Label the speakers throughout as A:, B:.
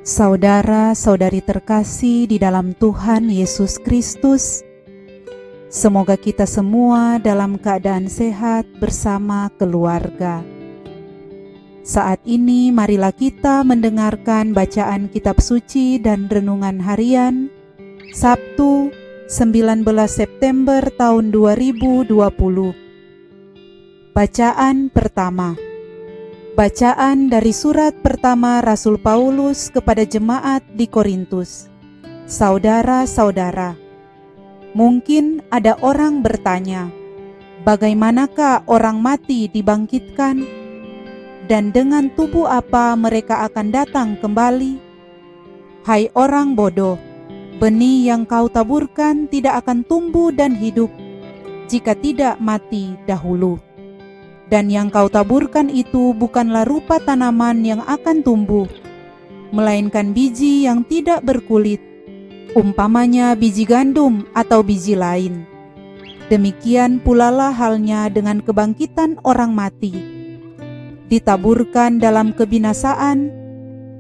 A: Saudara-saudari terkasih di dalam Tuhan Yesus Kristus, semoga kita semua dalam keadaan sehat bersama keluarga. Saat ini marilah kita mendengarkan bacaan kitab suci dan renungan harian Sabtu 19 September tahun 2020. Bacaan pertama. Bacaan dari surat pertama Rasul Paulus kepada jemaat di Korintus. Saudara-saudara, mungkin ada orang bertanya, bagaimanakah orang mati dibangkitkan? Dan dengan tubuh apa mereka akan datang kembali? Hai orang bodoh, benih yang kau taburkan tidak akan tumbuh dan hidup jika tidak mati dahulu. Dan yang kau taburkan itu bukanlah rupa tanaman yang akan tumbuh, melainkan biji yang tidak berkulit, umpamanya biji gandum atau biji lain. Demikian pula lah halnya dengan kebangkitan orang mati. Ditaburkan dalam kebinasaan,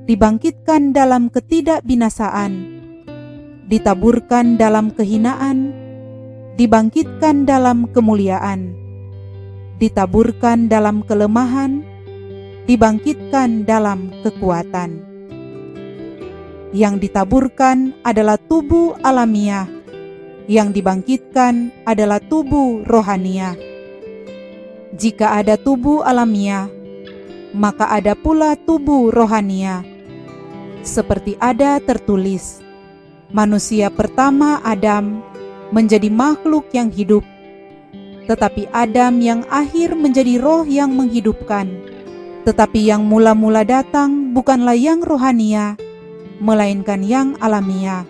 A: dibangkitkan dalam ketidakbinasaan. Ditaburkan dalam kehinaan, dibangkitkan dalam kemuliaan. Ditaburkan dalam kelemahan, dibangkitkan dalam kekuatan. Yang ditaburkan adalah tubuh alamiah, yang dibangkitkan adalah tubuh rohaniah. Jika ada tubuh alamiah, maka ada pula tubuh rohaniah. Seperti ada tertulis, manusia pertama Adam menjadi makhluk yang hidup, tetapi Adam yang akhir menjadi roh yang menghidupkan. Tetapi yang mula-mula datang bukanlah yang rohania, melainkan yang alamiah.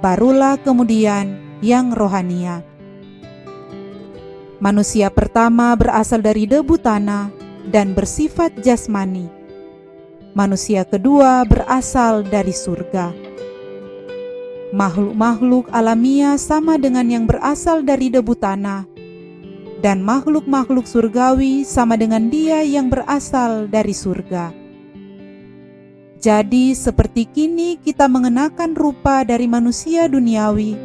A: Barulah kemudian yang rohania. Manusia pertama berasal dari debu tanah dan bersifat jasmani. Manusia kedua berasal dari surga. Makhluk-makhluk alamiah sama dengan yang berasal dari debu tanah, dan makhluk-makhluk surgawi sama dengan dia yang berasal dari surga. Jadi seperti kini kita mengenakan rupa dari manusia duniawi,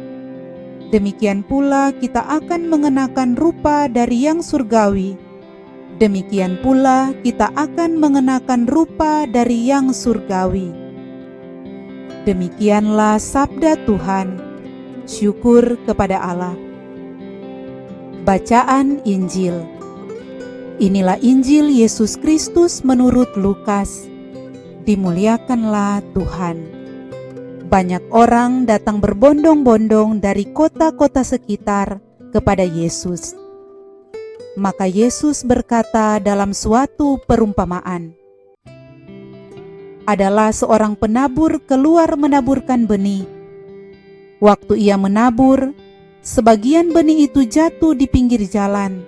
A: demikian pula kita akan mengenakan rupa dari yang surgawi. Demikian pula kita akan mengenakan rupa dari yang surgawi. Demikianlah sabda Tuhan. Syukur kepada Allah. Bacaan Injil. Inilah Injil Yesus Kristus menurut Lukas. Dimuliakanlah Tuhan. Banyak orang datang berbondong-bondong dari kota-kota sekitar kepada Yesus. Maka Yesus berkata dalam suatu perumpamaan, adalah seorang penabur keluar menaburkan benih. Waktu ia menabur, sebagian benih itu jatuh di pinggir jalan,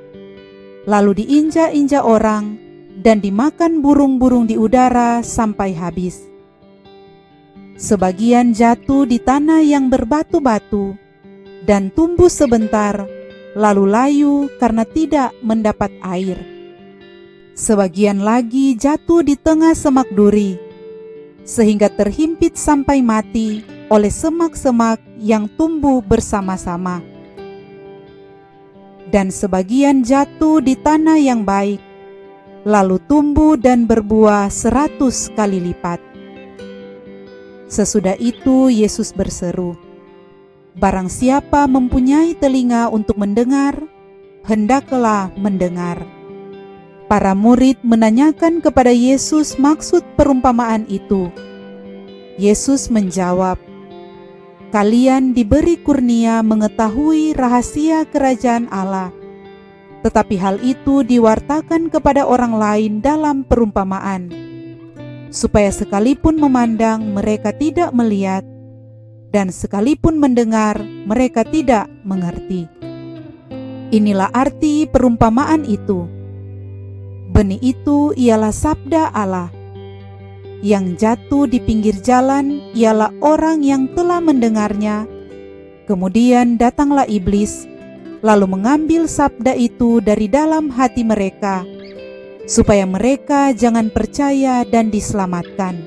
A: lalu diinjak-injak orang dan dimakan burung-burung di udara sampai habis. Sebagian jatuh di tanah yang berbatu-batu dan tumbuh sebentar, lalu layu karena tidak mendapat air. Sebagian lagi jatuh di tengah semak duri, sehingga terhimpit sampai mati oleh semak-semak yang tumbuh bersama-sama. Dan sebagian jatuh di tanah yang baik, lalu tumbuh dan berbuah 100 kali lipat. Sesudah itu Yesus berseru, barang siapa mempunyai telinga untuk mendengar, hendaklah mendengar. Para murid menanyakan kepada Yesus maksud perumpamaan itu. Yesus menjawab, kalian diberi kurnia mengetahui rahasia kerajaan Allah, tetapi hal itu diwartakan kepada orang lain dalam perumpamaan, supaya sekalipun memandang mereka tidak melihat, dan sekalipun mendengar mereka tidak mengerti. Inilah arti perumpamaan itu. Benih itu ialah sabda Allah. Yang jatuh di pinggir jalan ialah orang yang telah mendengarnya. Kemudian datanglah iblis, lalu mengambil sabda itu dari dalam hati mereka, supaya mereka jangan percaya dan diselamatkan.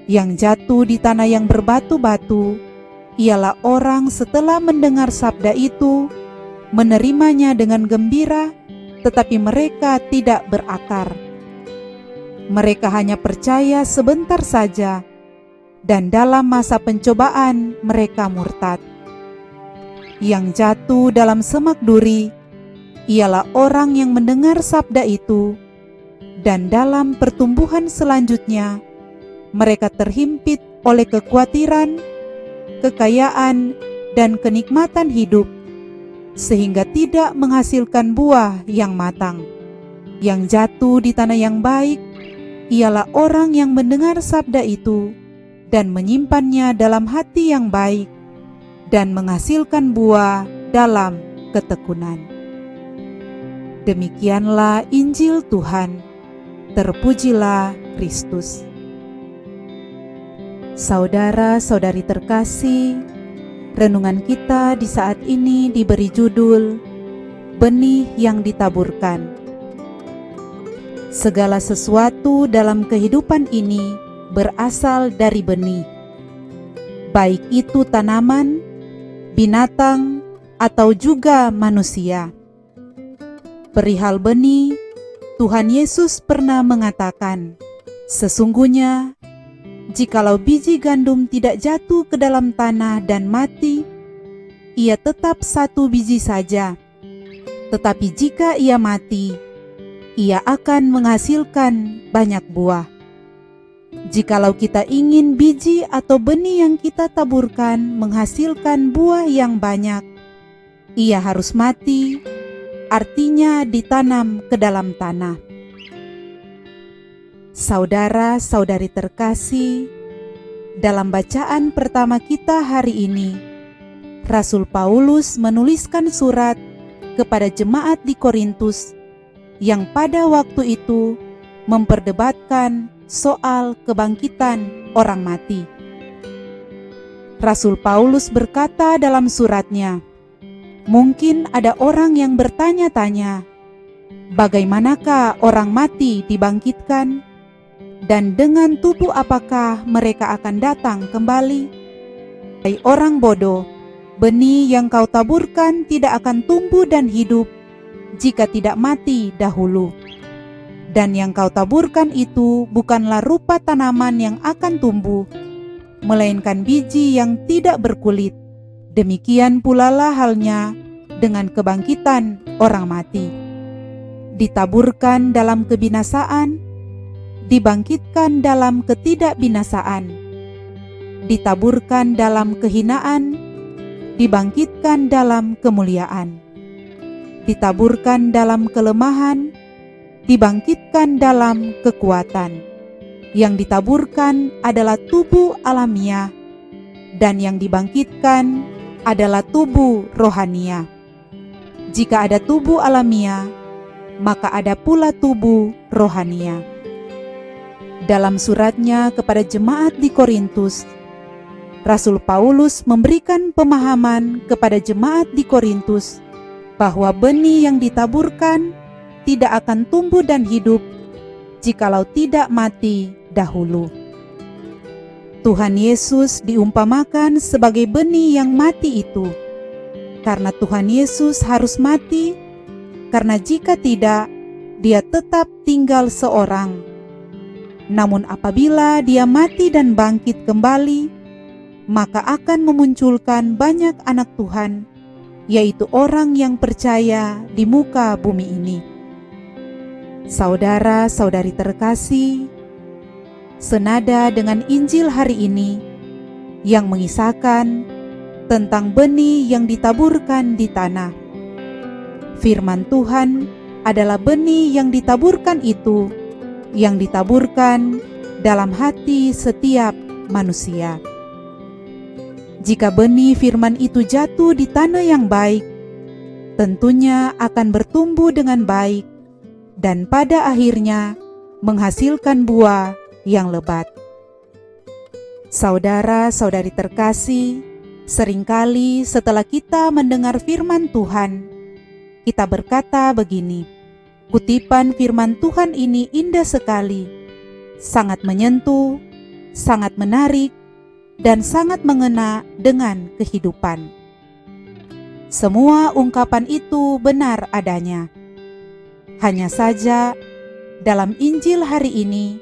A: Yang jatuh di tanah yang berbatu-batu ialah orang setelah mendengar sabda itu, menerimanya dengan gembira, tetapi mereka tidak berakar. Mereka hanya percaya sebentar saja, dan dalam masa pencobaan mereka murtad. Yang jatuh dalam semak duri ialah orang yang mendengar sabda itu, dan dalam pertumbuhan selanjutnya mereka terhimpit oleh kekhawatiran, kekayaan, dan kenikmatan hidup, sehingga tidak menghasilkan buah yang matang. Yang jatuh di tanah yang baik ialah orang yang mendengar sabda itu dan menyimpannya dalam hati yang baik dan menghasilkan buah dalam ketekunan. Demikianlah Injil Tuhan. Terpujilah Kristus. Saudara-saudari terkasih, renungan kita di saat ini diberi judul Benih yang Ditaburkan. Segala sesuatu dalam kehidupan ini berasal dari benih, baik itu tanaman, binatang, atau juga manusia. Perihal benih, Tuhan Yesus pernah mengatakan, "Sesungguhnya, jikalau biji gandum tidak jatuh ke dalam tanah dan mati, ia tetap satu biji saja. Tetapi jika ia mati, ia akan menghasilkan banyak buah." Jikalau kita ingin biji atau benih yang kita taburkan menghasilkan buah yang banyak, ia harus mati, artinya ditanam ke dalam tanah. Saudara-saudari terkasih, dalam bacaan pertama kita hari ini, Rasul Paulus menuliskan surat kepada jemaat di Korintus yang pada waktu itu memperdebatkan soal kebangkitan orang mati. Rasul Paulus berkata dalam suratnya, "Mungkin ada orang yang bertanya-tanya, bagaimanakah orang mati dibangkitkan? Dan dengan tubuh apakah mereka akan datang kembali? Hai orang bodoh, benih yang kau taburkan tidak akan tumbuh dan hidup jika tidak mati dahulu. Dan yang kau taburkan itu bukanlah rupa tanaman yang akan tumbuh, melainkan biji yang tidak berkulit. Demikian pula lah halnya dengan kebangkitan orang mati. Ditaburkan dalam kebinasaan, dibangkitkan dalam ketidakbinasaan. Ditaburkan dalam kehinaan, dibangkitkan dalam kemuliaan. Ditaburkan dalam kelemahan, dibangkitkan dalam kekuatan. Yang ditaburkan adalah tubuh alamiah, dan yang dibangkitkan adalah tubuh rohania. Jika ada tubuh alamiah, maka ada pula tubuh rohania." Dalam suratnya kepada jemaat di Korintus, Rasul Paulus memberikan pemahaman kepada jemaat di Korintus bahwa benih yang ditaburkan tidak akan tumbuh dan hidup jikalau tidak mati dahulu. Tuhan Yesus diumpamakan sebagai benih yang mati itu, karena Tuhan Yesus harus mati, karena jika tidak, dia tetap tinggal seorang. Namun apabila dia mati dan bangkit kembali, maka akan memunculkan banyak anak Tuhan, yaitu orang yang percaya di muka bumi ini. Saudara-saudari terkasih, senada dengan Injil hari ini yang mengisahkan tentang benih yang ditaburkan di tanah, firman Tuhan adalah benih yang ditaburkan itu, yang ditaburkan dalam hati setiap manusia. Jika benih firman itu jatuh di tanah yang baik, tentunya akan bertumbuh dengan baik dan pada akhirnya menghasilkan buah yang lebat. Saudara-saudari terkasih, seringkali setelah kita mendengar firman Tuhan, kita berkata begini, "Kutipan firman Tuhan ini indah sekali, sangat menyentuh, sangat menarik, dan sangat mengena dengan kehidupan. Semua ungkapan itu benar adanya. Hanya saja, dalam Injil hari ini,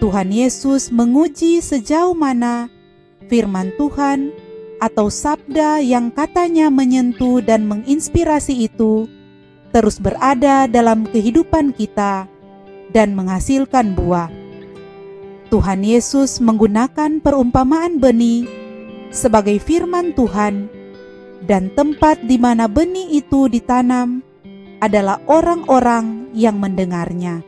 A: Tuhan Yesus menguji sejauh mana firman Tuhan atau sabda yang katanya menyentuh dan menginspirasi itu terus berada dalam kehidupan kita dan menghasilkan buah. Tuhan Yesus menggunakan perumpamaan benih sebagai firman Tuhan, dan tempat di mana benih itu ditanam adalah orang-orang yang mendengarnya.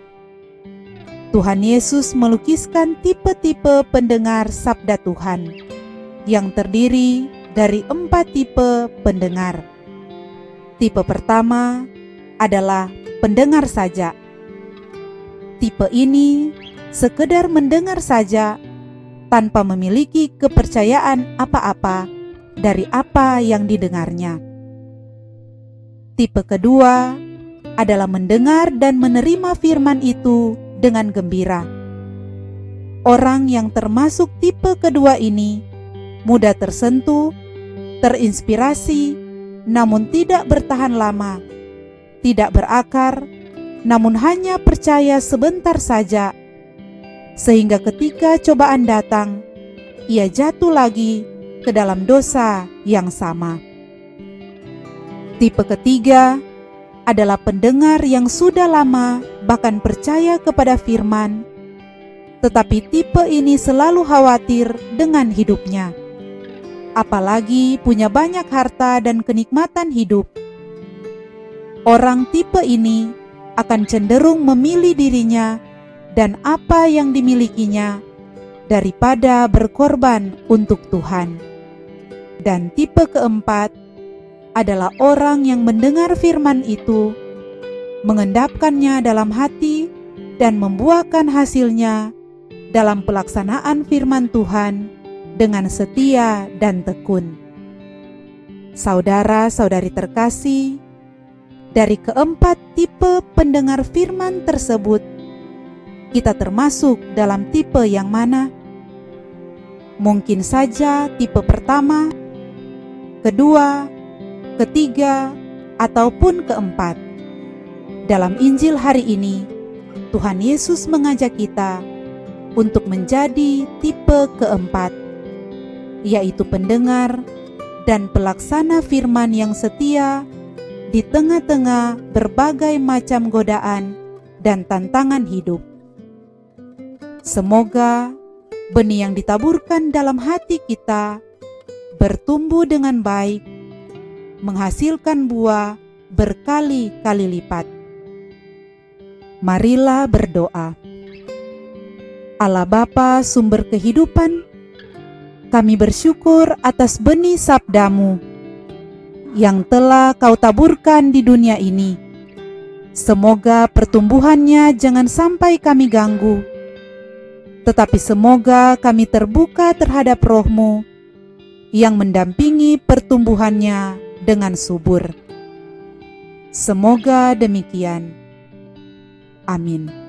A: Tuhan Yesus melukiskan tipe-tipe pendengar sabda Tuhan yang terdiri dari 4 tipe pendengar. Tipe pertama adalah pendengar saja. Tipe ini sekedar mendengar saja tanpa memiliki kepercayaan apa-apa dari apa yang didengarnya. Tipe kedua adalah mendengar dan menerima firman itu dengan gembira. Orang yang termasuk tipe kedua ini mudah tersentuh, terinspirasi, namun tidak bertahan lama, tidak berakar, namun hanya percaya sebentar saja, sehingga ketika cobaan datang, ia jatuh lagi ke dalam dosa yang sama. Tipe ketiga adalah pendengar yang sudah lama bahkan percaya kepada firman, tetapi tipe ini selalu khawatir dengan hidupnya, apalagi punya banyak harta dan kenikmatan hidup. Orang tipe ini akan cenderung memilih dirinya dan apa yang dimilikinya daripada berkorban untuk Tuhan. Dan tipe keempat adalah orang yang mendengar firman itu, mengendapkannya dalam hati, dan membuahkan hasilnya dalam pelaksanaan firman Tuhan dengan setia dan tekun. Saudara-saudari terkasih, dari keempat tipe pendengar firman tersebut, kita termasuk dalam tipe yang mana? Mungkin saja tipe pertama, kedua, ketiga, ataupun keempat. Dalam Injil hari ini, Tuhan Yesus mengajak kita untuk menjadi tipe keempat, yaitu pendengar dan pelaksana firman yang setia di tengah-tengah berbagai macam godaan dan tantangan hidup. Semoga benih yang ditaburkan dalam hati kita bertumbuh dengan baik, menghasilkan buah berkali-kali lipat. Marilah berdoa. Allah Bapa sumber kehidupan, kami bersyukur atas benih sabda-Mu yang telah Kau taburkan di dunia ini. Semoga pertumbuhannya jangan sampai kami ganggu, tetapi semoga kami terbuka terhadap Roh-Mu yang mendampingi pertumbuhannya dengan subur. Semoga demikian. Amin.